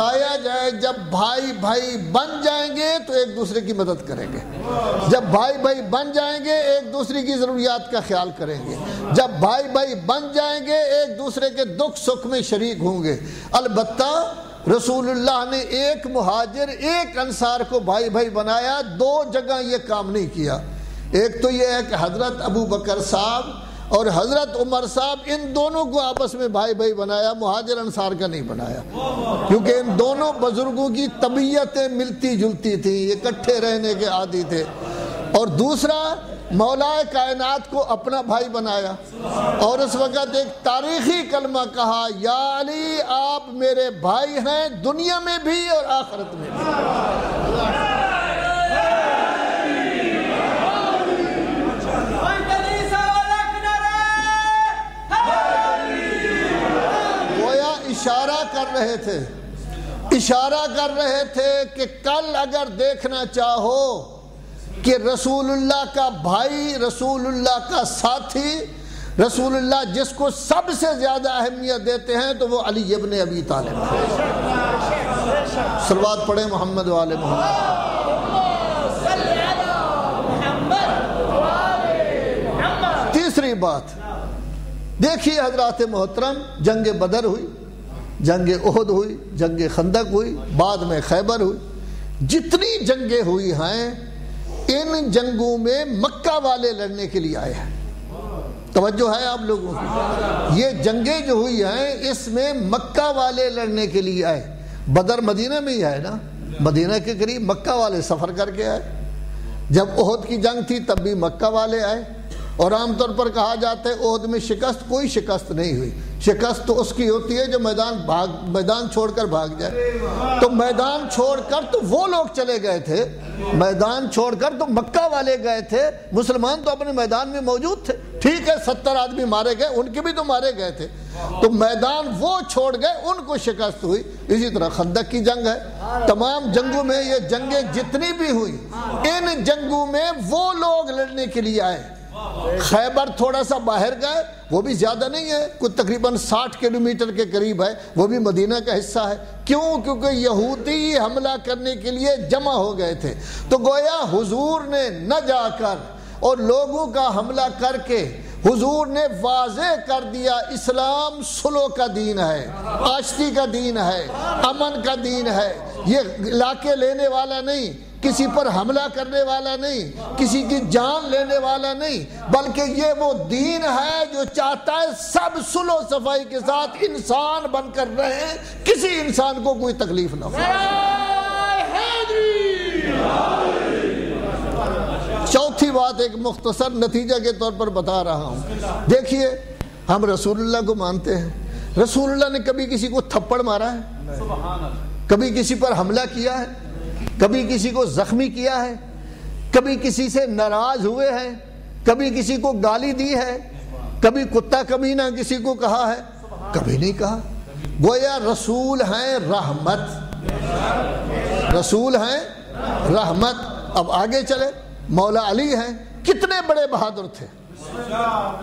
آیا جائے جب بھائی بھائی بن جائیں گے تو ایک دوسرے کی مدد کریں گے، جب بھائی بھائی بن جائیں گے ایک دوسرے کی ضروریات کا خیال کریں گے، جب بھائی بھائی بن جائیں گے ایک دوسرے کے دکھ سکھ میں شریک ہوں گے۔ البتہ رسول اللہ نے ایک مہاجر ایک انصار کو بھائی بھائی بنایا، دو جگہ یہ کام نہیں کیا۔ ایک تو یہ ہے کہ حضرت ابو بکر صاحب اور حضرت عمر صاحب ان دونوں کو آپس میں بھائی بھائی بنایا، مہاجر انصار کا نہیں بنایا، کیونکہ ان دونوں بزرگوں کی طبیعتیں ملتی جلتی تھیں، یہ اکٹھے رہنے کے عادی تھے۔ اور دوسرا مولا کائنات کو اپنا بھائی بنایا، اور اس وقت ایک تاریخی کلمہ کہا، یا علی آپ میرے بھائی ہیں دنیا میں بھی اور آخرت میں بھی۔ اشارہ کر رہے تھے کہ کل اگر دیکھنا چاہو کہ رسول اللہ کا بھائی، رسول اللہ کا ساتھی، رسول اللہ جس کو سب سے زیادہ اہمیت دیتے ہیں تو وہ علی ابن ابی طالب ہے۔ صلوات پڑھیں محمد و آل محمد۔ تیسری بات دیکھیے حضرات محترم، جنگ بدر ہوئی، جنگ احد ہوئی، جنگ خندق ہوئی، بعد میں خیبر ہوئی، جتنی جنگیں ہوئی ہیں ان جنگوں میں مکہ والے لڑنے کے لیے آئے ہیں۔ توجہ ہے آپ لوگوں کی؟ یہ جنگیں جو ہوئی ہیں اس میں مکہ والے لڑنے کے لیے آئے۔ بدر مدینہ میں ہی آئے نا، مدینہ کے قریب مکہ والے سفر کر کے آئے۔ جب احد کی جنگ تھی تب بھی مکہ والے آئے، اور عام طور پر کہا جاتا ہے احد میں شکست، کوئی شکست نہیں ہوئی۔ شکست تو اس کی ہوتی ہے جو میدان چھوڑ کر بھاگ جائے۔ تو میدان چھوڑ کر تو وہ لوگ چلے گئے تھے، میدان چھوڑ کر تو مکہ والے گئے تھے، مسلمان تو اپنے میدان میں موجود تھے۔ ٹھیک ہے 70 آدمی مارے گئے، ان کے بھی تو مارے گئے تھے، تو میدان وہ چھوڑ گئے، ان کو شکست ہوئی۔ اسی طرح خندق کی جنگ ہے۔ تمام جنگوں میں یہ جنگیں جتنی بھی ہوئی، ان جنگوں میں وہ لوگ لڑنے کے لیے آئے۔ خیبر تھوڑا سا باہر گئے، وہ بھی زیادہ نہیں ہے، کچھ تقریباً 60 کلومیٹر کے قریب ہے، وہ بھی مدینہ کا حصہ ہے۔ کیوں؟ کیونکہ یہودی حملہ کرنے کے لیے جمع ہو گئے تھے۔ تو گویا حضور نے نہ جا کر اور لوگوں کا حملہ کر کے حضور نے واضح کر دیا اسلام صلح کا دین ہے، آشتی کا دین ہے، امن کا دین ہے، یہ علاقے لینے والا نہیں، کسی پر حملہ کرنے والا نہیں، کسی کی جان لینے والا نہیں، بلکہ یہ وہ دین ہے جو چاہتا ہے سب صلح و صفائی کے ساتھ انسان بن کر رہیں، کسی انسان کو کوئی تکلیف نہ ہو۔ چوتھی بات ایک مختصر نتیجہ کے طور پر بتا رہا ہوں۔ دیکھیے ہم رسول اللہ کو مانتے ہیں، رسول اللہ نے کبھی کسی کو تھپڑ مارا ہے؟ کبھی کسی پر حملہ کیا ہے؟ کبھی کسی کو زخمی کیا ہے؟ کبھی کسی سے ناراض ہوئے ہیں؟ کبھی کسی کو گالی دی ہے؟ کبھی کتا کمینہ کسی کو کہا ہے؟ کبھی نہیں کہا۔ گویا رسول ہیں رحمت، رسول ہیں رحمت۔ اب آگے چلے، مولا علی ہیں، کتنے بڑے بہادر تھے،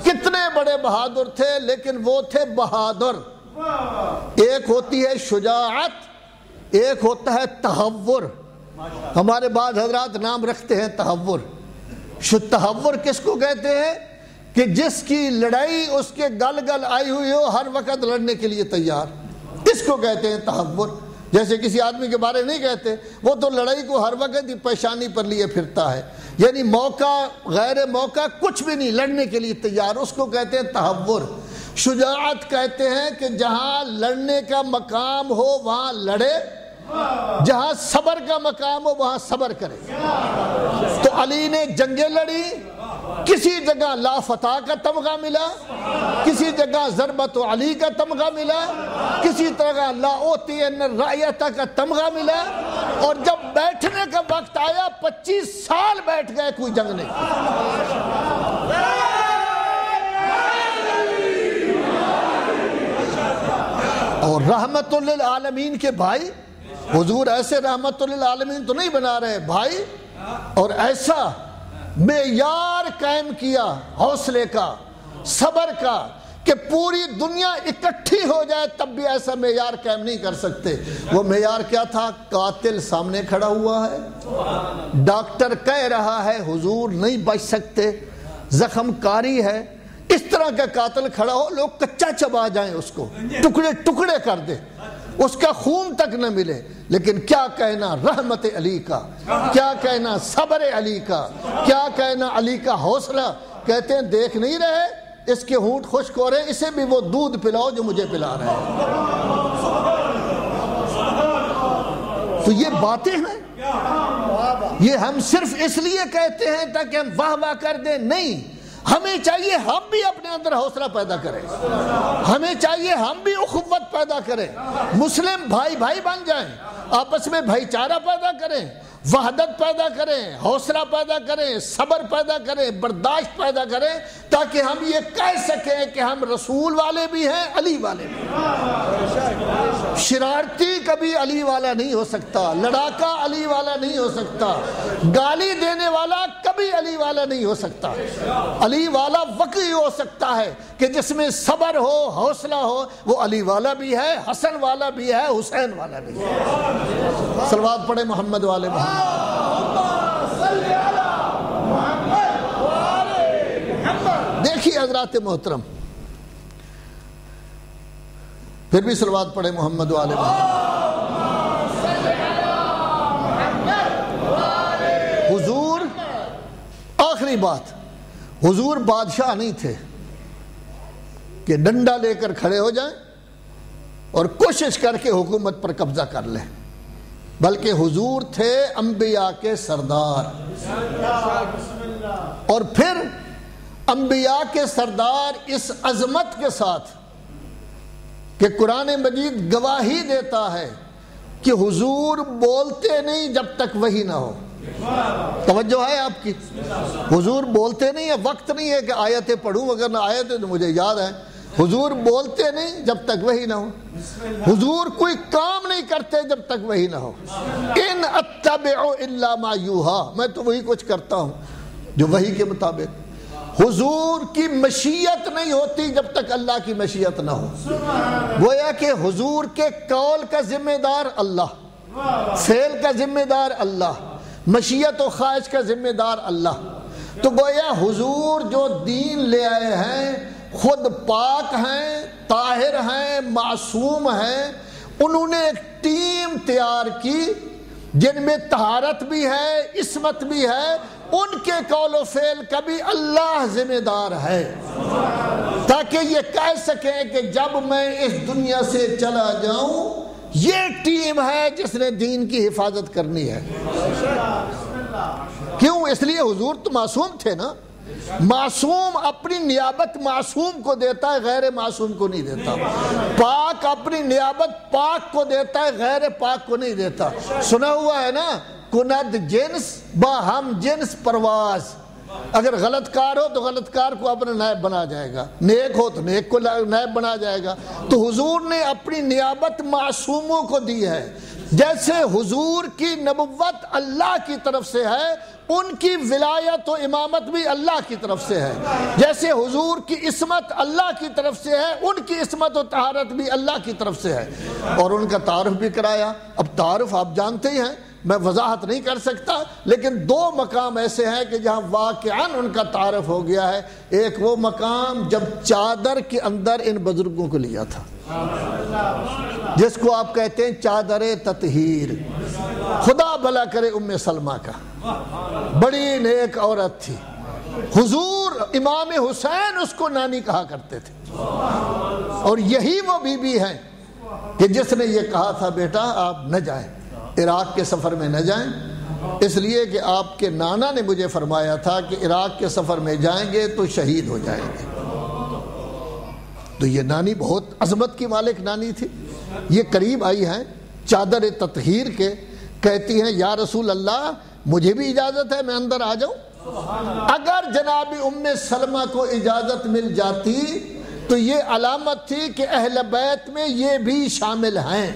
کتنے بڑے بہادر تھے، لیکن وہ تھے بہادر۔ ایک ہوتی ہے شجاعت، ایک ہوتا ہے تہور۔ ہمارے بعض حضرات نام رکھتے ہیں تہور۔ تہور کس کو کہتے ہیں؟ کہ جس کی لڑائی اس کے گل گل آئی ہوئی ہو، ہر وقت لڑنے کے لیے تیار، اس کو کہتے ہیں تہور۔ جیسے کسی آدمی کے بارے نہیں کہتے وہ تو لڑائی کو ہر وقت پیشانی پر لیے پھرتا ہے، یعنی موقع غیر موقع کچھ بھی نہیں، لڑنے کے لیے تیار، اس کو کہتے ہیں تہور۔ شجاعت کہتے ہیں کہ جہاں لڑنے کا مقام ہو وہاں لڑے، جہاں صبر کا مقام ہو وہاں صبر کرے۔ تو علی نے جنگیں لڑی، کسی جگہ لا فتح کا تمغہ ملا، کسی جگہ ضربت علی کا تمغہ ملا، کسی طرح لا اوتی ان رعیت کا تمغہ ملا، اور جب بیٹھنے کا وقت آیا 25 سال بیٹھ گئے، کوئی جنگ نہیں۔ اور رحمت للعالمین کے بھائی، حضور ایسے رحمت للعالمین تو نہیں بنا رہے بھائی، اور ایسا معیار قائم کیا حوصلے کا، صبر کا، کہ پوری دنیا اکٹھی ہو جائے تب بھی ایسا معیار قائم نہیں کر سکتے۔ وہ معیار کیا تھا؟ قاتل سامنے کھڑا ہوا ہے، ڈاکٹر کہہ رہا ہے حضور نہیں بچ سکتے، زخم کاری ہے، اس طرح کا قاتل کھڑا ہو، لوگ کچا چبا جائیں، اس کو ٹکڑے ٹکڑے کر دے، اس کا خون تک نہ ملے، لیکن کیا کہنا رحمت علی کا، کیا کہنا صبر علی کا، کیا کہنا علی کا حوصلہ۔ کہتے ہیں دیکھ نہیں رہے اس کے ہونٹ خشک ہو رہے، اسے بھی وہ دودھ پلاؤ جو مجھے پلا رہے ہیں۔ تو یہ باتیں ہیں، یہ ہم صرف اس لیے کہتے ہیں تاکہ ہم واہ واہ کر دیں، نہیں، ہمیں چاہیے ہم بھی اپنے اندر حوصلہ پیدا کریں، ہمیں چاہیے ہم بھی اخوت پیدا کریں، مسلم بھائی بھائی بن جائیں، آپس میں بھائی چارہ پیدا کریں، وحدت پیدا کریں، حوصلہ پیدا کریں، صبر پیدا کریں، برداشت پیدا کریں، تاکہ ہم یہ کہہ سکیں کہ ہم رسول والے بھی ہیں، علی والے بھی ہیں۔ شرارتی کبھی علی والا نہیں ہو سکتا، لڑاکا علی والا نہیں ہو سکتا، گالی دینے والا کبھی علی والا نہیں ہو سکتا۔ علی والا وقی ہو سکتا ہے کہ جس میں صبر ہو، حوصلہ ہو، وہ علی والا بھی ہے، حسن والا بھی ہے، حسین والا بھی ہے۔ صلوات پڑھے محمد والے محمد۔ دیکھیے حضرات محترم، پھر بھی صلوات پڑھے محمد والے محمد۔ حضور آخری بات، حضور بادشاہ نہیں تھے کہ ڈنڈا لے کر کھڑے ہو جائیں اور کوشش کر کے حکومت پر قبضہ کر لیں، بلکہ حضور تھے انبیاء کے سردار، اور پھر انبیاء کے سردار اس عظمت کے ساتھ کہ قرآن مجید گواہی دیتا ہے کہ حضور بولتے نہیں جب تک وحی نہ ہو۔ توجہ ہے آپ کی؟ حضور بولتے نہیں ہے، وقت نہیں ہے کہ آیتیں پڑھوں، اگر نہ آیتیں تو مجھے یاد ہے، حضور بولتے نہیں جب تک وحی نہ ہو، حضور کوئی کام نہیں کرتے جب تک وحی نہ ہو۔ ان اتبع الا ما یوحا، میں تو وہی کچھ کرتا ہوں جو وحی کے مطابق۔ حضور کی مشیت نہیں ہوتی جب تک اللہ کی مشیت نہ ہو۔ گویا کہ حضور کے قول کا ذمہ دار اللہ، فعل کا ذمہ دار اللہ، مشیت و خواہش کا ذمہ دار اللہ۔ تو گویا حضور جو دین لے آئے ہیں خود پاک ہیں، طاہر ہیں، معصوم ہیں، انہوں نے ایک ٹیم تیار کی جن میں طہارت بھی ہے، عصمت بھی ہے، ان کے قول و فعل کا بھی اللہ ذمہ دار ہے، تاکہ یہ کہہ سکیں کہ جب میں اس دنیا سے چلا جاؤں یہ ٹیم ہے جس نے دین کی حفاظت کرنی ہے۔ کیوں؟ اس لیے حضور تو معصوم تھے نا، معصوم اپنی نیابت معصوم کو دیتا ہے، غیر معصوم کو نہیں دیتا، پاک اپنی نیابت پاک کو دیتا ہے، غیر پاک کو نہیں دیتا۔ سنا ہوا ہے نا، کند جنس با ہم جنس پرواز، اگر غلط کار ہو تو غلط کار کو اپنا نائب بنا جائے گا، نیک ہو تو نیک کو نائب بنا جائے گا۔ تو حضور نے اپنی نیابت معصوموں کو دی ہے، جیسے حضور کی نبوت اللہ کی طرف سے ہے، ان کی ولایت و امامت بھی اللہ کی طرف سے ہے، جیسے حضور کی عصمت اللہ کی طرف سے ہے، ان کی عصمت و طہارت بھی اللہ کی طرف سے ہے، اور ان کا تعارف بھی کرایا۔ اب تعارف آپ جانتے ہی ہیں، میں وضاحت نہیں کر سکتا، لیکن دو مقام ایسے ہیں کہ جہاں واقعاً ان کا تعارف ہو گیا ہے۔ ایک وہ مقام جب چادر کے اندر ان بزرگوں کو لیا تھا، جس کو آپ کہتے ہیں چادر تطہیر، خدا بھلا کرے ام سلمہ کا، بڑی نیک عورت تھی، حضور امام حسین اس کو نانی کہا کرتے تھے، اور یہی وہ بی بی ہیں کہ جس نے یہ کہا تھا بیٹا آپ نہ جائیں، عراق کے سفر میں نہ جائیں، اس لیے کہ آپ کے نانا نے مجھے فرمایا تھا کہ عراق کے سفر میں جائیں گے تو شہید ہو جائیں گے۔ تو یہ نانی بہت عظمت کی مالک نانی تھی، یہ قریب آئی ہیں چادر تطہیر کے، کہتی ہیں یا رسول اللہ مجھے بھی اجازت ہے میں اندر آ جاؤں؟ اگر جناب ام سلمہ کو اجازت مل جاتی تو یہ علامت تھی کہ اہل بیت میں یہ بھی شامل ہیں،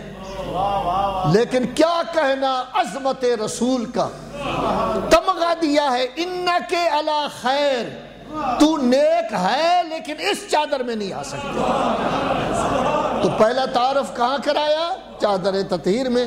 لیکن کیا کہنا عظمت رسول کا، تمغہ دیا ہے انک علی خیر، تو نیک ہے لیکن اس چادر میں نہیں آ سکتے۔ تو پہلا تعارف کہاں کرایا؟ چادر تطہیر میں۔